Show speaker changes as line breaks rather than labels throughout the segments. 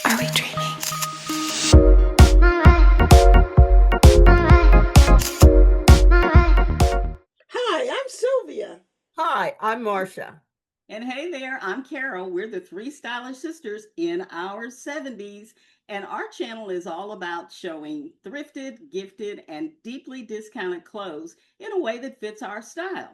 Are we dreaming?
Hi, I'm Sylvia.
Hi, I'm Marcia.
And hey there, I'm Carol. We're the three stylish sisters in our 70s. And our channel is all about showing thrifted, gifted, and deeply discounted clothes in a way that fits our style.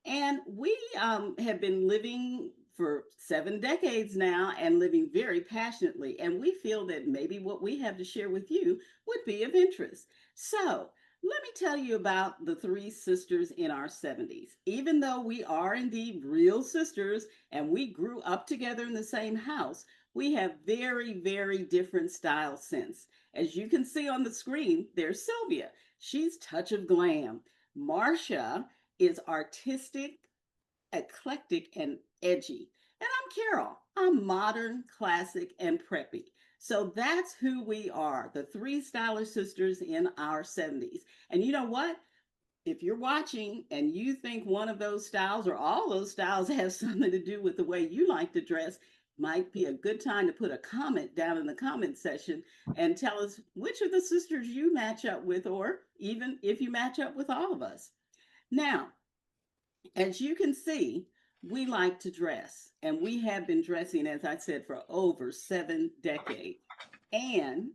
And we have been living for 7 decades now and living very passionately. And we feel that maybe what we have to share with you would be of interest. So, let me tell you about the three sisters in our 70s. Even though we are indeed real sisters and we grew up together in the same house, we have very, very different style sense. As you can see on the screen, there's Sylvia. She's touch of glam. Marcia is artistic, eclectic, and edgy. And I'm Carol. I'm modern, classic, and preppy. So that's who we are, the three stylish sisters in our 70s. And you know what? If you're watching and you think one of those styles or all those styles have something to do with the way you like to dress, might be a good time to put a comment down in the comment section and tell us which of the sisters you match up with, or even if you match up with all of us. Now, as you can see, we like to dress, and we have been dressing, as I said, for over 7 decades. And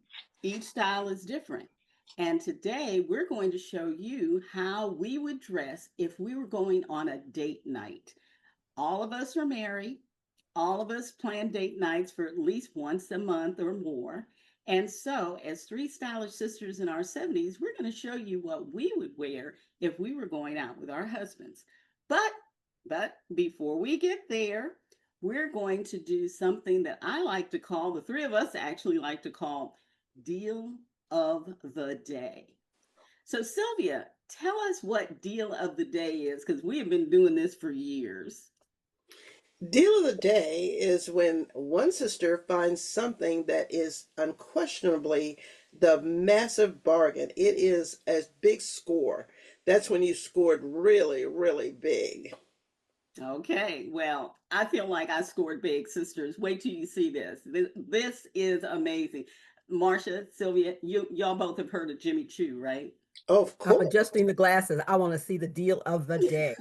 each style is different. And today we're going to show you how we would dress if we were going on a date night. All of us are married. All of us plan date nights for at least once a month or more. And so, as three stylish sisters in our 70s, we're going to show you what we would wear if we were going out with our husbands. But but before we get there, we're going to do something that I like to call, the three of us actually like to call, deal of the day. So Sylvia, tell us what deal of the day is, because we have been doing this for years.
Deal of the day is when one sister finds something that is unquestionably the massive bargain. It is a big score. That's when you scored really, really big.
Okay, well, I feel like I scored big, sisters. Wait till you see this. This is amazing. Marcia, Sylvia, y'all both have heard of Jimmy Choo, right?
Of
I'm
course.
adjusting the glasses. I want to see the deal of the day.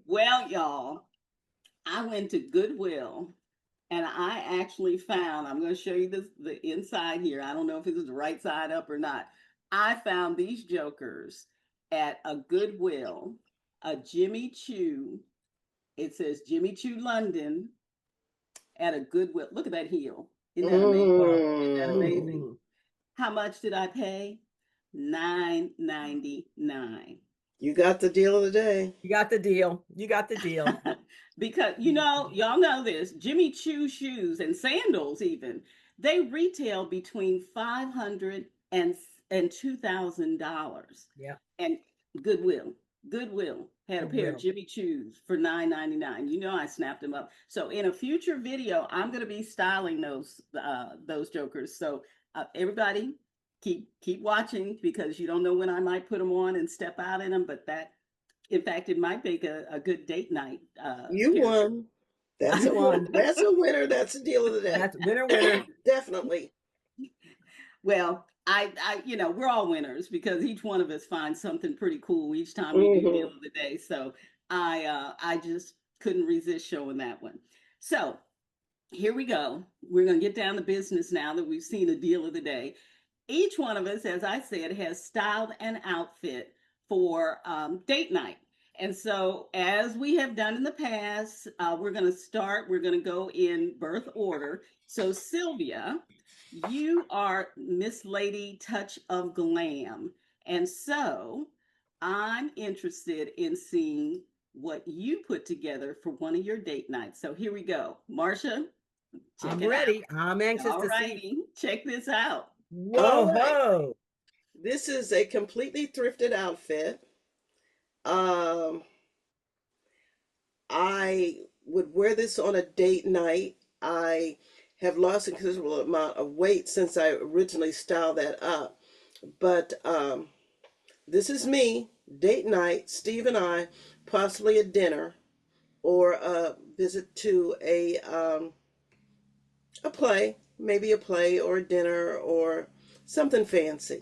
Well, y'all, I went to Goodwill and I actually found, I'm going to show you this, the inside here. I don't know if it's the right side up or not. I found these jokers at a Goodwill, a Jimmy Choo. It says Jimmy Choo London at a Goodwill. Look at that heel. Isn't that amazing?
Wow.
Isn't that
Mm.
amazing?
Mhm.
How much did I pay? 9.99.
You got the deal of the day.
You got the deal. You got the deal.
Because
You got the deal.
y'all know this, Jimmy Choo shoes and sandals even, they retail between 500 and $2,000.
Yeah,
And Goodwill, Goodwill had a pair of
goodwill.
Jimmy Choos for 9.99. You know I snapped them up. So in a future video, I'm going to be styling those jokers. So everybody keep watching, because you don't know when I might put them on and step out in them, but that, in fact, it might make a good date night
You
pair.
won. That's
You
a
won.
that's a winner. That's the deal of the day.
That's winner, winner.
Definitely.
Well, we're all winners because each one of us finds something pretty cool each time we do deal
Hmm.
of the day. So I just couldn't resist showing that one. So here we go. We're gonna get down to business now that we've seen a deal of the day. Each one of us, as I said, has styled an outfit for date night. And so, as we have done in the past, we're going to start, we're going to go in birth order. So, Sylvia, you are Miss Lady Touch of Glam. And so, I'm interested in seeing what you put together for one of your date nights. So, here we go. Marcia, check
I'm
it
ready.
out.
I'm anxious
All
to see.
righty, check this out.
All
Whoa
right.
ho.
This is a completely thrifted outfit. Um, I would wear this on a date night. I have lost a considerable amount of weight since I originally styled that up. But this is me, date night, Steve and I, possibly a dinner or a visit to A play, maybe a play or a dinner or something fancy.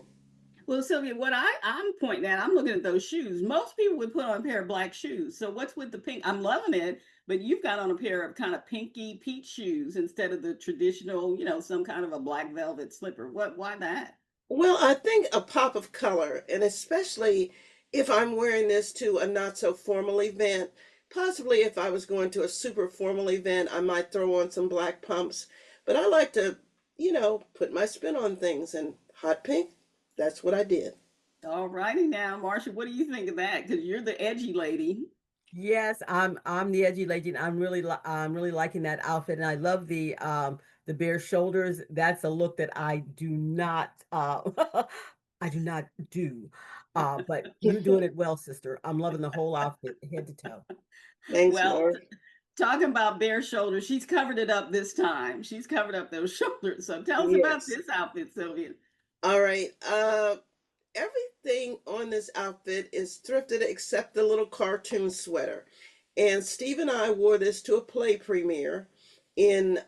Well, Sylvia, what I'm pointing at, I'm looking at those shoes. Most people would put on a pair of black shoes. So what's with the pink? I'm loving it, but you've got on a pair of kind of pinky peach shoes instead of the traditional, some kind of a black velvet slipper. Why that?
Well, I think a pop of color, and especially if I'm wearing this to a not so formal event, possibly if I was going to a super formal event, I might throw on some black pumps. But I like to, put my spin on things, and hot pink, that's what I did.
All righty now, Marcia, what do you think of that? Because you're the edgy lady.
Yes, I'm the edgy lady. And I'm really liking that outfit, and I love the bare shoulders. That's a look that I do not I do not do. But you're doing it well, sister. I'm loving the whole outfit, head to toe.
Thanks,
Well,
Mark.
talking about bare shoulders, she's covered it up this time. She's covered up those shoulders. So tell us about
Yes.
this outfit, Sylvia.
All right. Everything on this outfit is thrifted except the little cartoon sweater. And Steve and I wore this to a play premiere in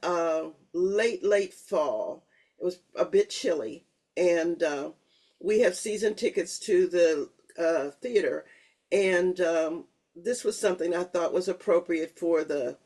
late fall. It was a bit chilly, and we have season tickets to the theater, and this was something I thought was appropriate for the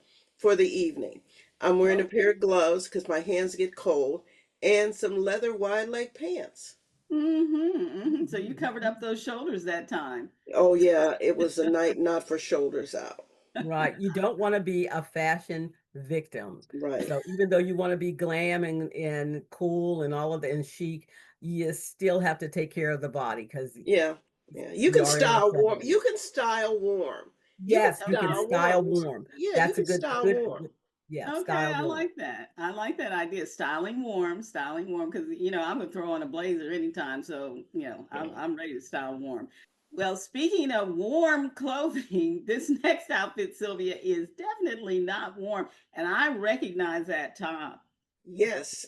evening. I'm wearing a pair
Okay.
of gloves because my hands get cold, and some leather wide leg pants.
So you covered up those shoulders that time.
Oh yeah, it was a night not for shoulders out.
Right. You don't want to be a fashion victim.
Right.
So even though you want to be glam and cool and all of the and chic, you still have to take care of the body because
Yeah. Yeah. You
we
can
are in our
style warm.
70s.
You can style warm. You can
Yes, you can
style
Okay.
style
warm.
warm.
Yeah, you
That's a
can
good,
style
good,
warm.
good, yeah,
Okay,
style
I
warm.
like that. I like that idea. Styling warm, because I'm gonna throw on a blazer anytime. So
Yeah.
I'm ready to style warm. Well, speaking of warm clothing, this next outfit, Sylvia, is definitely not warm, and I recognize that top.
Yes,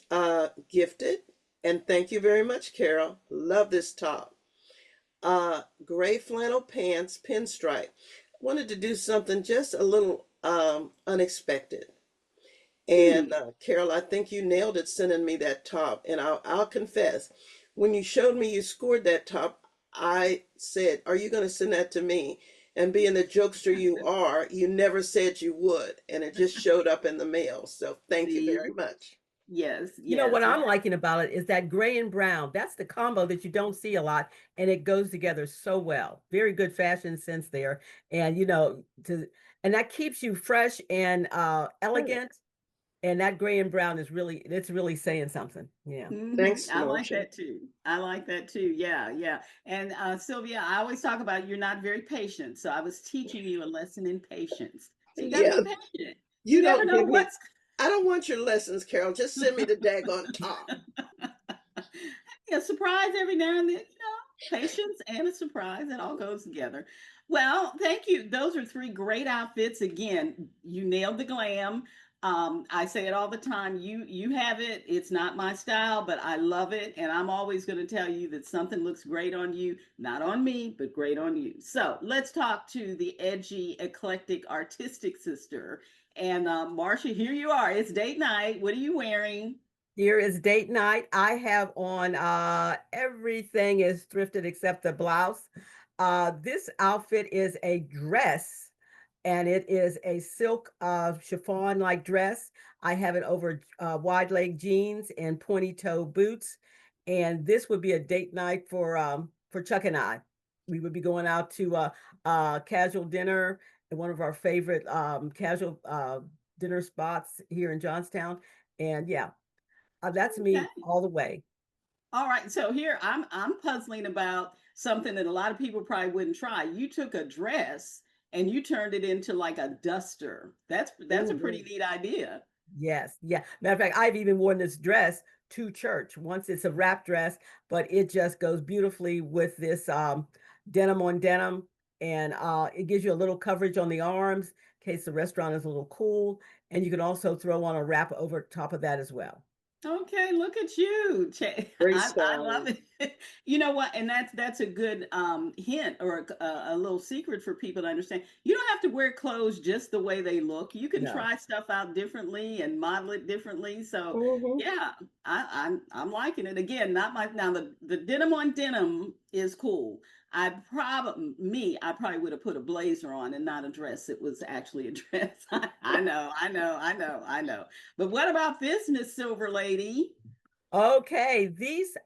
gifted. And thank you very much, Carol. Love this top. Gray flannel pants, pinstripe. Wanted to do something just a little unexpected. And
Hmm.
Carol, I think you nailed it sending me that top. And I'll confess, when you showed me you scored that top, I said, "Are you going to send that to me?" And being the jokester you are, you never said you would. And it just showed up in the mail. So thank you
See,
very much.
yes,
You know what
yes.
I'm liking about it is that gray and brown. That's the combo that you don't see a lot, and it goes together so well. Very good fashion sense there, and and that keeps you fresh and
Right.
elegant. And that gray and brown is it's really saying something. Yeah.
Thanks,
I like
Marcia.
that too. I like that too. Yeah, yeah. And Sylvia, I always talk about you're not very patient. So I was teaching you a lesson in patience. So you got to
Yeah,
be patient. You
you
never
don't
know
give me,
what's
I don't want your lessons, Carol. Just send me the daggone top.
a surprise every now and then, patience and a surprise. It all goes together. Well, thank you. Those are three great outfits. Again, you nailed the glam. I say it all the time. You have it. It's not my style, but I love it. And I'm always going to tell you that something looks great on you, not on me, but great on you. So let's talk to the edgy, eclectic, artistic sister. And Marcia, here you are. It's date night. What are you wearing?
Here is date night. I have on everything is thrifted except the blouse. This outfit is a dress and it is a silk chiffon like dress. I have it over wide leg jeans and pointy toe boots. And this would be a date night for Chuck and I. We would be going out to casual dinner at one of our favorite casual dinner spots here in Johnstown. And yeah, that's me
Okay.
all the way.
All right, so here I'm puzzling about something that a lot of people probably wouldn't try. You took a dress and you turned it into like a duster. That's a pretty
Mhm.
neat idea.
Yes, yeah. Matter of fact, I've even worn this dress to church. Once it's a wrap dress, but it just goes beautifully with this denim on denim, and it gives you a little coverage on the arms in case the restaurant is a little cool, and you can also throw on a wrap over top of that as well.
Okay, look at you.
Great
I love
styling.
it. You know what? And that's a good hint or a little secret for people to understand. You don't have to wear clothes just the way they look. You can
No.
try stuff out differently and model it differently. So
Hmm.
yeah, I'm liking it. Again, not my now the denim on denim is cool. I probably would have put a blazer on and not a dress. It was actually a dress. I know, I know, I know, I know. But what about this, Miss Silver Lady?
Okay, this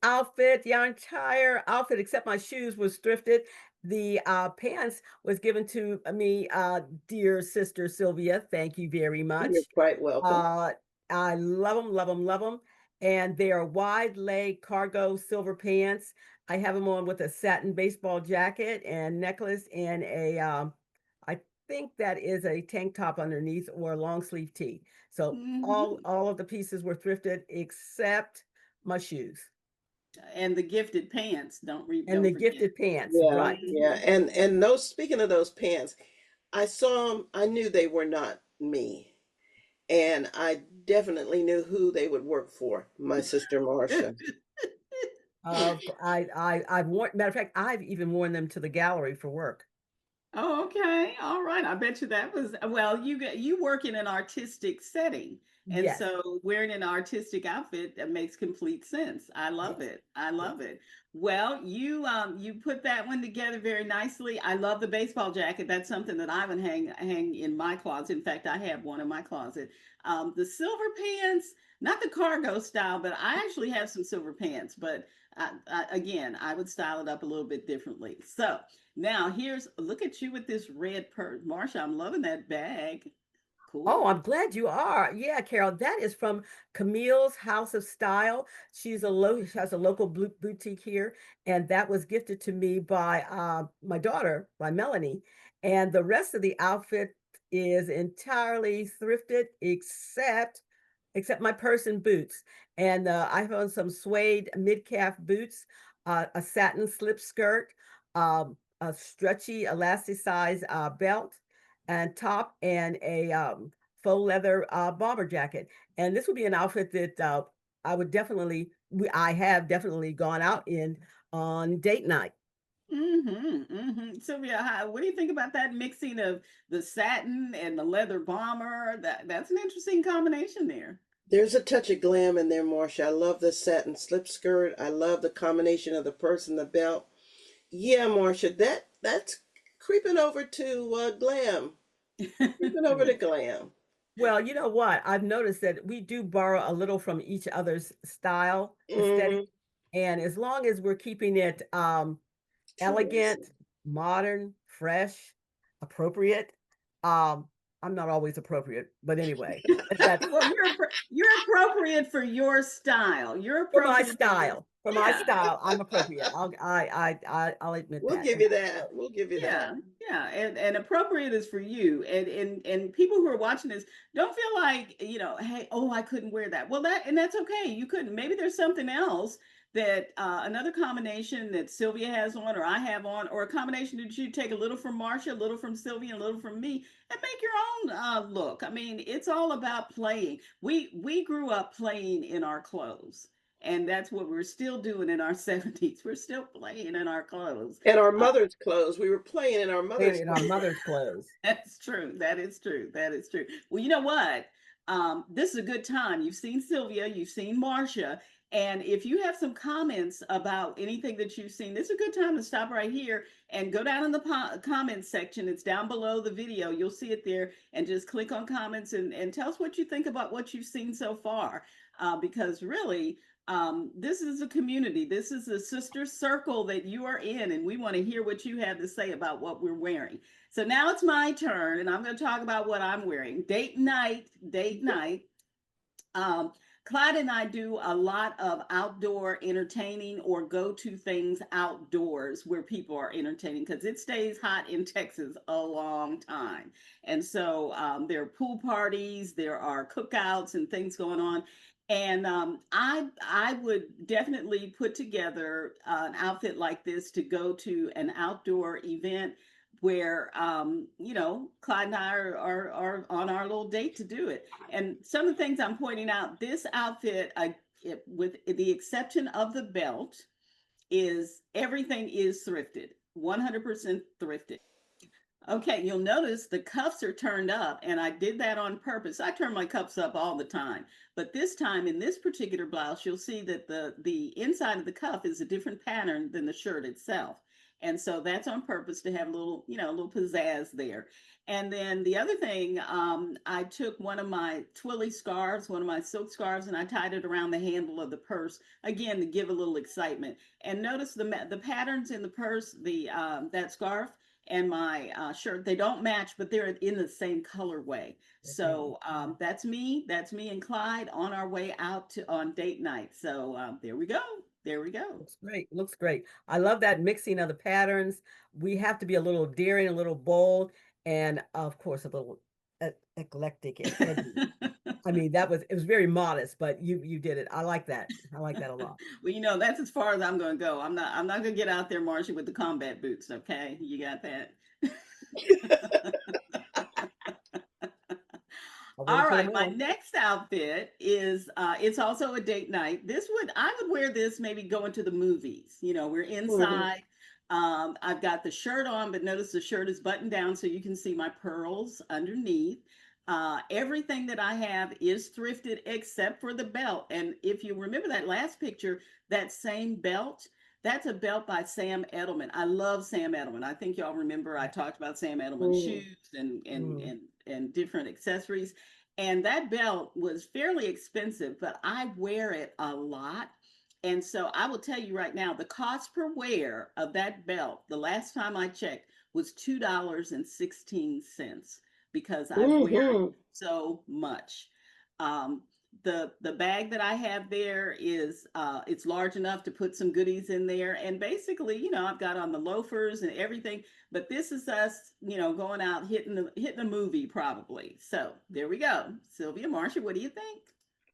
outfit, the entire outfit except my shoes was thrifted. The pants was given to me, dear sister Sylvia. Thank you very
You're
much.
quite welcome.
Uh, I love them, love them, love them. And they are wide leg cargo silver pants. I have them on with a satin baseball jacket and necklace and I think that is a tank top underneath or a long sleeve tee. So
Hmm.
all of the pieces were thrifted except my shoes
And the gifted pants.
and
Don't
the
forget.
gifted pants.
Yeah,
Right.
yeah.
Hmm.
And those, speaking of those pants, I saw them, I knew they were not me. And I definitely knew who they would work for, my sister Marcia.
I've worn, matter of fact, I've even worn them to the gallery for work.
Oh, okay. All right. I bet you that was well, you work in an artistic setting. And
Yes,
so wearing an artistic outfit that makes complete sense. I love
yes,
it. I
yes.
love it. Well, you put that one together very nicely. I love the baseball jacket. That's something that I would hang in my closet. In fact, I have one in my closet. The silver pants, not the cargo style, but I actually have some silver pants, but again, I would style it up a little bit differently. So, now here's look at you with this red purse. Marsha, I'm loving that bag.
Oh,
Cool.
I'm glad you are. Yeah, Carol, that is from Camille's House of Style. She has a local boutique here, and that was gifted to me by my daughter, by Melanie. And the rest of the outfit is entirely thrifted, except my purse and boots. And I have on some suede mid-calf boots, a satin slip skirt, a stretchy elasticized belt and top, and a faux leather bomber jacket. And this would be an outfit that I would definitely, I have definitely gone out in on date night.
Mm-hmm. Mm-hmm. Sylvia, what do you think about that mixing of the satin and the leather bomber? That's an interesting combination there.
There's a touch of glam in there, Marcia. I love the satin slip skirt. I love the combination of the purse and the belt. Yeah, Marcia, that's creeping over to glam. Creeping over to glam.
Well, you know what? I've noticed that we do borrow a little from each other's style, aesthetic,
Hmm.
and as long as we're keeping it elegant,
True.
modern, fresh, appropriate. Um, I'm not always appropriate, but anyway, that's
Well, you're appropriate for your style. You're
for my
appropriate for your
style. For my
yeah.
style, I'm appropriate. I'll admit
We'll
that.
give you
So,
that. We'll give you that.
Yeah, yeah, and appropriate is for you, and people who are watching this don't feel like hey, oh, I couldn't wear that. Well, that's okay. You couldn't. Maybe there's something else that another combination that Sylvia has on, or I have on, or a combination that you take a little from Marcia, a little from Sylvia, and a little from me, and make your own look. I mean, it's all about playing. We grew up playing in our clothes. And that's what we're still doing in our 70s. We're still playing in our clothes.
And our
Uh,
mother's clothes. We were playing in our mother's
in our
clothes.
mother's clothes.
That's true. That is true. That is true. Well, you know what? This is a good time. You've seen Sylvia, you've seen Marcia, and if you have some comments about anything that you've seen, this is a good time to stop right here and go down in the comments section. It's down below the video. You'll see it there, and just click on comments and tell us what you think about what you've seen so far. Because really, this is a community. This is a sister circle that you are in, and we want to hear what you have to say about what we're wearing. So now it's my turn, and I'm going to talk about what I'm wearing. Date night, date night. Um, Clyde and I do a lot of outdoor entertaining or go to things outdoors where people are entertaining because it stays hot in Texas a long time. And so there are pool parties, there are cookouts and things going on. And I would definitely put together an outfit like this to go to an outdoor event where Clyde and I are on our little date to do it. And some of the things I'm pointing out, this outfit, with the exception of the belt, is everything is thrifted, 100% thrifted. Okay, you'll notice the cuffs are turned up, and I did that on purpose. I turn my cuffs up all the time, but this time in this particular blouse, you'll see that the inside of the cuff is a different pattern than the shirt itself, and so that's on purpose to have a little, a little pizzazz there. And then the other thing, I took one of my twilly scarves, one of my silk scarves, and I tied it around the handle of the purse again to give a little excitement. And notice the patterns in the purse, the that scarf and my shirt, they don't match, but they're in the same colorway.
Okay.
So that's me. That's me and Clyde on our way out to on date night. So there we go. There we go.
Looks great. Looks great. I love that mixing of the patterns. We have to be a little daring, a little bold, and of course a little eclectic and edgy. I mean, it was very modest, but you did it. I like that. I like that a lot.
Well, that's as far as I'm going to go. I'm not going to get out there marching with the combat boots. Okay, you got that.
I
All
wouldn't put them
right, my
on.
next outfit is it's also a date night. I would wear this maybe going to the movies. We're
Mhm.
inside. I've got the shirt on, but notice the shirt is buttoned down so you can see my pearls underneath. Everything that I have is thrifted except for the belt. And if you remember that last picture, that same belt, that's a belt by Sam Edelman. I love Sam Edelman. I think y'all remember I talked about Sam Edelman
Mhm.
shoes and
Mm.
different accessories. And that belt was fairly expensive, but I wear it a lot. And so I will tell you right now, the cost per wear of that belt, the last time I checked, was $2.16 because I wear it
Mhm.
so much. Um, the bag that I have there is it's large enough to put some goodies in there, and basically, I've got on the loafers and everything. But this is us, going out hitting a movie probably. So there we go. Sylvia, Marcia, what do you think?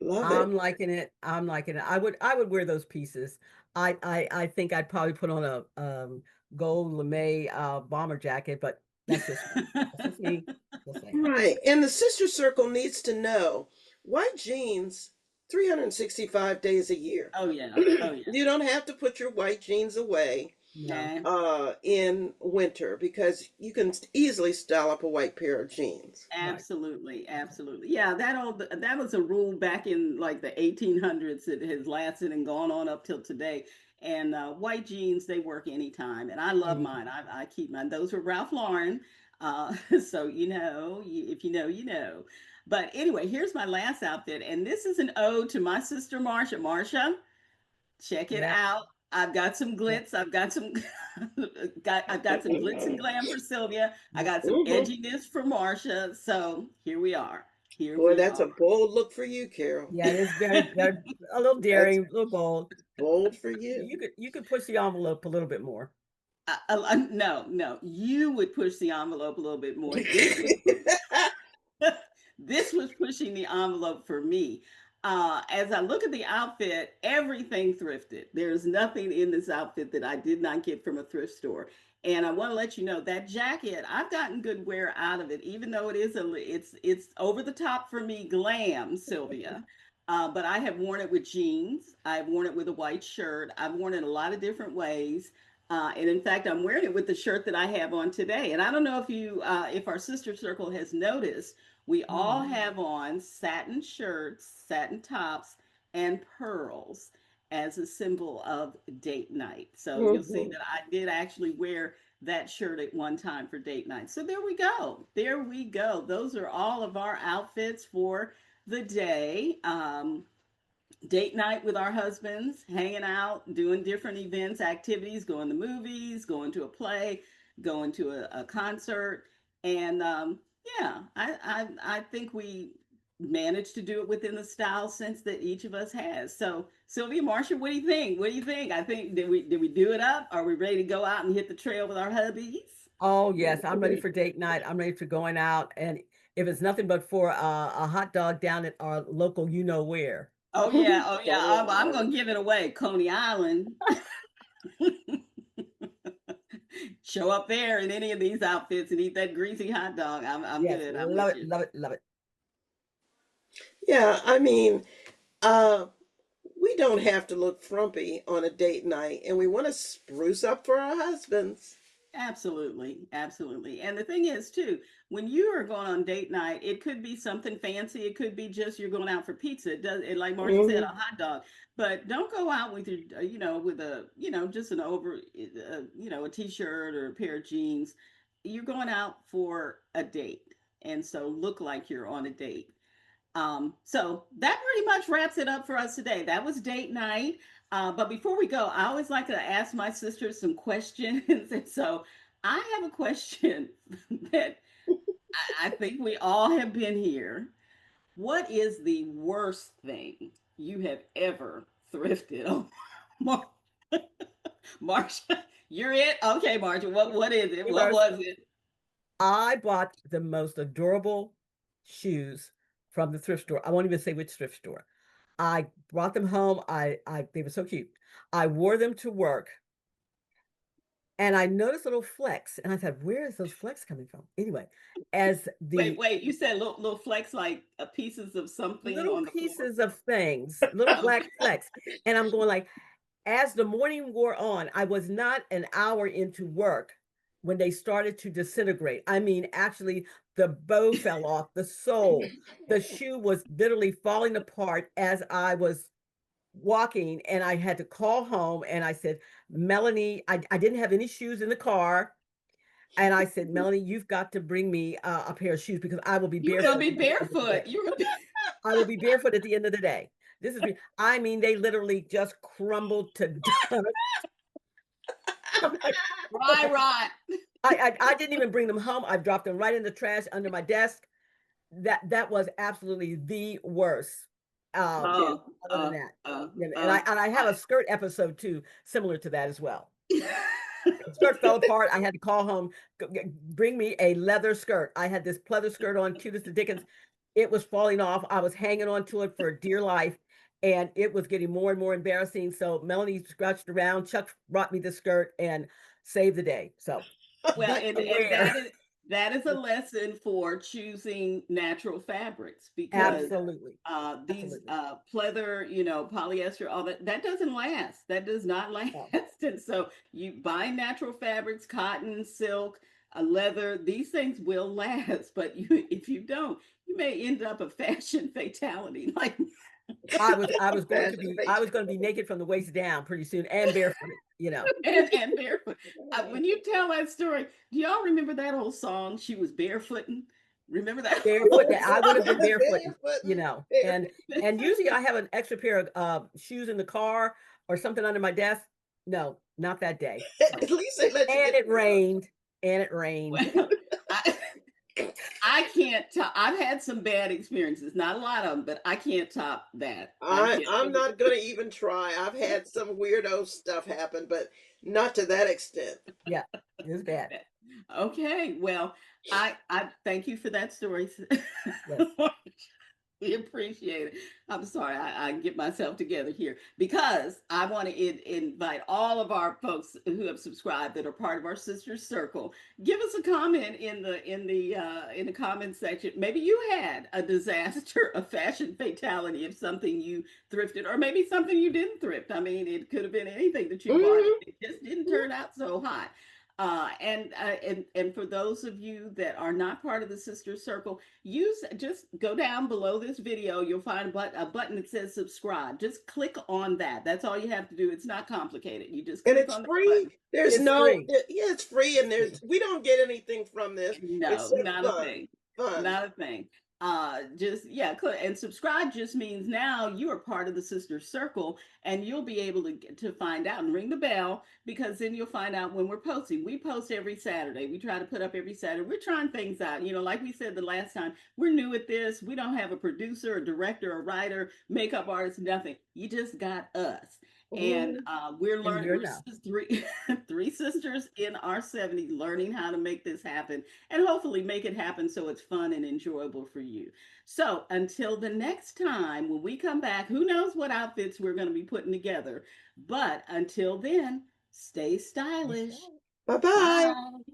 Love
I'm
it.
liking it. I'm liking it. I would wear those pieces. I think I'd probably put on a gold lame bomber jacket, but that's just me. That's just me. Just saying.
Right. And the sister circle needs to know white jeans 365 days a year.
Oh yeah. Oh yeah.
You don't have to put your white jeans away
No.
Nah.
in winter because you can easily style up a white pair of jeans.
Right.
Absolutely, absolutely. Yeah, that was a rule back in like the 1800s. It has lasted and gone on up till today. And white jeans, they work anytime, and I love
Anytime.
mine. I keep mine. Those were Ralph Lauren, so if you know, you know. But anyway, here's my last outfit, and this is an ode to my sister Marsha. Marsha, check it
Yep.
out. I've got some
Yep.
glitz. I've got some I've got some glitz and glam for Sylvia. I
Yep.
got some
Hmm.
edginess for Marcia. So here we are. Here
Boy,
we
that's a
are.
bold look for you, Carol.
Yeah, it is very a little
That's
daring, a little bold.
bold for you.
You could push the envelope a little bit more.
No, no, you would push the envelope a little bit more. This was pushing the envelope for me. As I look at the outfit, everything thrifted. There's nothing in this outfit that I did not get from a thrift store. And I want to let you know that jacket, I've gotten good wear out of it, even though it's over the top for me, glam, Sylvia. But I have worn it with jeans. I've worn it with a white shirt. I've worn it a lot of different ways. And in fact, I'm wearing it with the shirt that I have on today. And I don't know if our sister circle has noticed, we all
Mm.
have on satin shirts, satin tops, and pearls as a symbol of date night. So you'll see
Mhm.
that I did actually wear that shirt at one time for date night. So there we go. There we go. Those are all of our outfits for the day. Date night with our husbands, hanging out, doing different events, activities, going to movies, going to a play, going to a concert. And yeah, I think we managed to do it within the style sense that each of us has. So Sylvia, Marcia, what do you think? What do you think? I think did we do it up? Are we ready to go out and hit the trail with our hubbies?
Oh yes, I'm ready
Mhm.
for date night. I'm ready for going out, and if it's nothing but for a hot dog down at our local, you know where.
Oh yeah.
Coney
I'm
Island.
gonna give it away. Coney Island. Show up there in any of these outfits and eat that greasy hot dog. I'm
Yes,
good. I'm
love
with
it,
you.
love it, love it.
Yeah, I mean, uh, we don't have to look frumpy on a date night, and we want to spruce up for our husbands.
Absolutely, absolutely. And the thing is, too, when you are going on date night, it could be something fancy. It could be just you're going out for pizza. Like Marcia said, a
Hmm.
hot dog. But don't go out with your, with a, just an a t-shirt or a pair of jeans. You're going out for a date, and so look like you're on a date. So that pretty much wraps it up for us today. That was date night. But before we go, I always like to ask my sisters some questions. And so I have a question that I think we all have been here. What is the worst thing you have ever thrifted? Oh, Mar- Marsha, you're it? Okay, Marsha, what is it? What
First,
was it?
I bought the most adorable shoes from the thrift store. I won't even say which thrift store. I brought them home. They were so cute. I wore them to work, and I noticed little flecks, and I said, "Where is those flecks coming from?" Anyway, as
Wait,
the
wait, you said little flecks like pieces of something
little
on the floor?
pieces of things, little black
Okay.
flecks, and I'm going like, as the morning wore on, I was not an hour into work when they started to disintegrate. I mean, actually, the bow fell off, the sole, the shoe was literally falling apart as I was walking, and I had to call home and I said, Melanie, I didn't have any shoes in the car. And I said, Melanie, you've got to bring me a pair of shoes because I will be
You were gonna
barefoot
be
at the end of the
barefoot.
day.
You were gonna be
I will be barefoot at the end of the day. I mean, they literally just crumbled to dust. I'm like,
Right, right.
I didn't even bring them home. I dropped them right in the trash under my desk. That was absolutely the worst. Yeah.
Oh,
Other than that,
uh,
yeah,
uh,
and I have a skirt episode too, similar to that as well.
I-
The skirt fell apart. I had to call home, bring me a leather skirt. I had this pleather skirt on, cute as the Dickens. It was falling off. I was hanging on to it for dear life, and it was getting more and more embarrassing. So Melanie scratched around. Chuck brought me the skirt and saved the day. So
well,
be
and
aware.
that is a lesson for choosing natural fabrics because
Absolutely.
these
Absolutely.
pleather, polyester, all that doesn't last. That does not last.
No.
And so you buy natural fabrics, cotton, silk, leather. These things will last, but if you don't, you may end up a fashion fatality. Like
Fashion
I was
fatal.
going to be naked from the waist down pretty soon and barefooted,
and barefoot. When you tell that story, do y'all remember that old song? She was barefooting. Remember that
barefoot.
old
I would have been
song?
barefoot,
Barefooting.
and usually I have an extra pair of shoes in the car or something under my desk. No, not that day. So,
At least they let you
and
get
it
them out.
rained, and it rained.
Well, I, I can't top. I've had some bad experiences, not a lot of them, but I can't top that. I can't.
I'm not gonna even try. I've had some weirdo stuff happen, but not to that extent.
Yeah, it was bad.
Okay, well, I thank you for that story.
Yes.
We appreciate it. I'm sorry, I get myself together here because I want to invite all of our folks who have subscribed that are part of our sister circle. Give us a comment in the comment section. Maybe you had a disaster, a fashion fatality of something you thrifted, or maybe something you didn't thrift. I mean, it could have been anything that you bought.
Hmm.
It just didn't turn out so hot. And for those of you that are not part of the sister circle, just go down below this video. You'll find a button that says subscribe. Just click on that. That's all you have to do. It's not complicated. You just
And
click
it's
on that
free.
button.
There's
It's
no,
free.
yeah, it's free, and we don't get anything from this
No,
except
not a
fun.
thing.
Fun.
Not a thing. Just yeah, click and subscribe just means now you are part of the sister circle and you'll be able to find out and ring the bell because then you'll find out when we're posting. We post every Saturday. We try to put up every Saturday. We're trying things out. Like we said the last time, we're new at this. We don't have a producer, a director, a writer, makeup artist, nothing. You just got us. And
Mhm.
we're
And
learning.
you're
We're
enough.
three sisters in our 70s learning how to make this happen and hopefully make it happen so it's fun and enjoyable for you. So until the next time, when we come back, who knows what outfits we're going to be putting together. But until then, stay stylish.
Bye bye.
Bye.